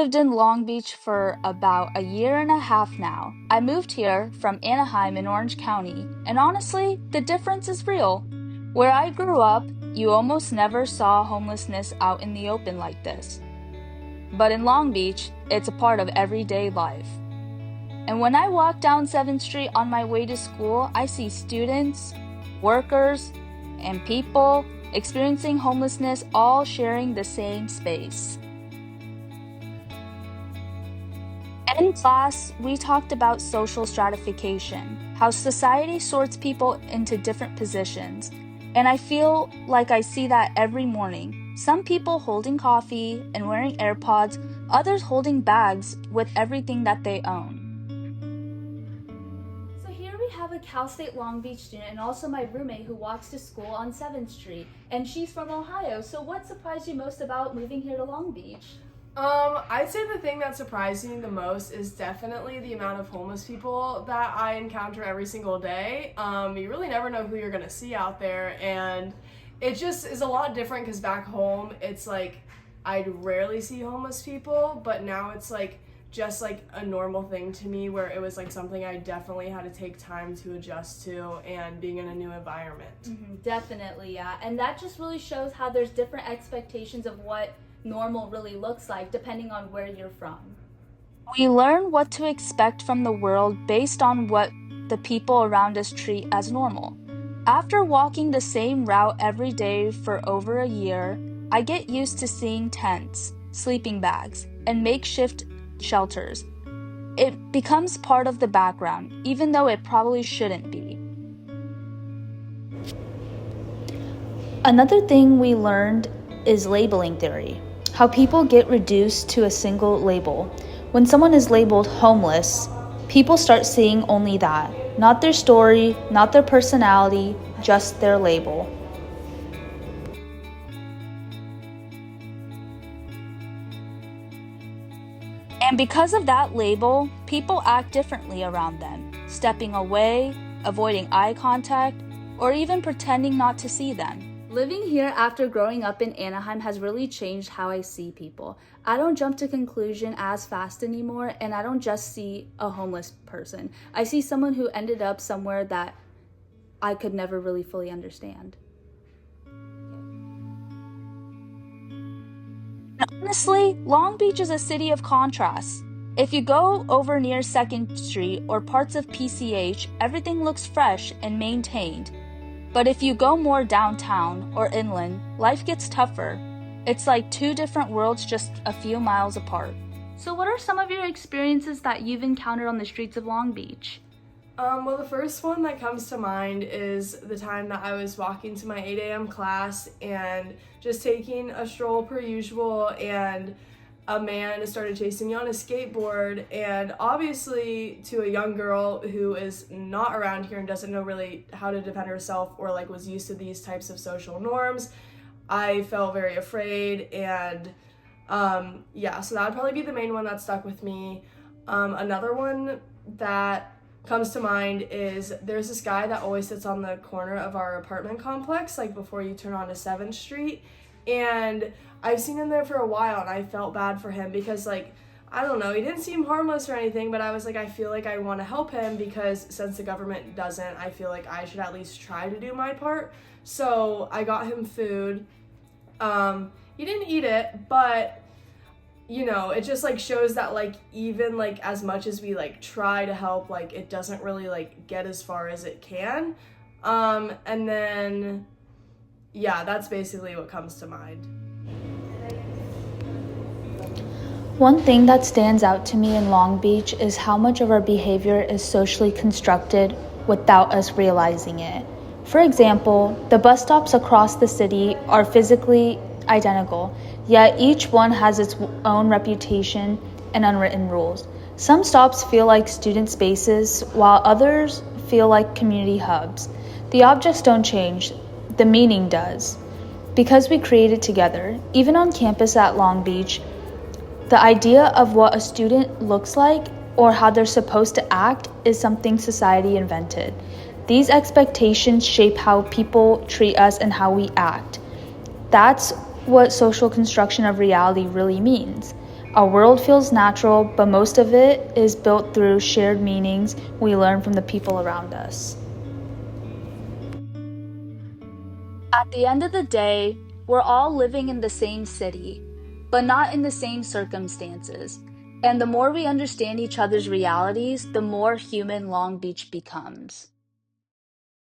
lived in Long Beach for about a year and a half now. I moved here from Anaheim in Orange County, and honestly, the difference is real. Where I grew up, you almost never saw homelessness out in the open like this. But in Long Beach, it's a part of everyday life. And when I walk down 7th Street on my way to school, I see students, workers, and people experiencing homelessness all sharing the same space. In class, we talked about social stratification, how society sorts people into different positions, and I feel like I see that every morning. Some people holding coffee and wearing AirPods, others holding bags with everything that they own. So here we have a Cal State Long Beach student and also my roommate who walks to school on 7th Street, and she's from Ohio. So what surprised you most about moving here to Long Beach? I'd say the thing that surprised me the most is definitely the amount of homeless people that I encounter every single day. You really never know who you're gonna see out there, and it just is a lot different because back home it's like I'd rarely see homeless people, but now it's like just like a normal thing to me where it was like something I definitely had to take time to adjust to and being in a new environment. Definitely, yeah. And that just really shows how there's different expectations of what normal really looks like depending on where you're from. We learn what to expect from the world based on what the people around us treat as normal. After walking the same route every day for over a year, I get used to seeing tents, sleeping bags, and makeshift shelters. It becomes part of the background, even though it probably shouldn't be. Another thing we learned is labeling theory. How people get reduced to a single label. When someone is labeled homeless, people start seeing only that. Not their story, not their personality, just their label. And because of that label, people act differently around them, stepping away, avoiding eye contact, or even pretending not to see them. Living here after growing up in Anaheim has really changed how I see people. I don't jump to conclusion as fast anymore, and I don't just see a homeless person. I see someone who ended up somewhere that I could never really fully understand. Honestly, Long Beach is a city of contrasts. If you go over near 2nd Street or parts of PCH, everything looks fresh and maintained. But if you go more downtown or inland, life gets tougher. It's like two different worlds just a few miles apart. So what are some of your experiences that you've encountered on the streets of Long Beach? Well, the first one that comes to mind is the time that I was walking to my 8 a.m. class and just taking a stroll per usual, and a man started chasing me on a skateboard, and obviously to a young girl who is not around here and doesn't know really how to defend herself or like was used to these types of social norms, I felt very afraid, and so that would probably be the main one that stuck with me. Another one that comes to mind is there's this guy that always sits on the corner of our apartment complex, like before you turn onto 7th Street, and I've seen him there for a while, and I felt bad for him because, like, I don't know, he didn't seem harmless or anything, but I was like, I feel like I want to help him because since the government doesn't, I feel like I should at least try to do my part. So I got him food. He didn't eat it, but you know, it just like shows that like even like as much as we like try to help, like it doesn't really like get as far as it can. And then yeah, that's basically what comes to mind. One thing that stands out to me in Long Beach is how much of our behavior is socially constructed without us realizing it. For example, the bus stops across the city are physically identical, yet each one has its own reputation and unwritten rules. Some stops feel like student spaces, while others feel like community hubs. The objects don't change, the meaning does, because we create it together. Even on campus at Long Beach, the idea of what a student looks like or how they're supposed to act is something society invented. These expectations shape how people treat us and how we act. That's what social construction of reality really means. Our world feels natural, but most of it is built through shared meanings we learn from the people around us. At the end of the day, we're all living in the same city, but not in the same circumstances. And the more we understand each other's realities, the more human Long Beach becomes.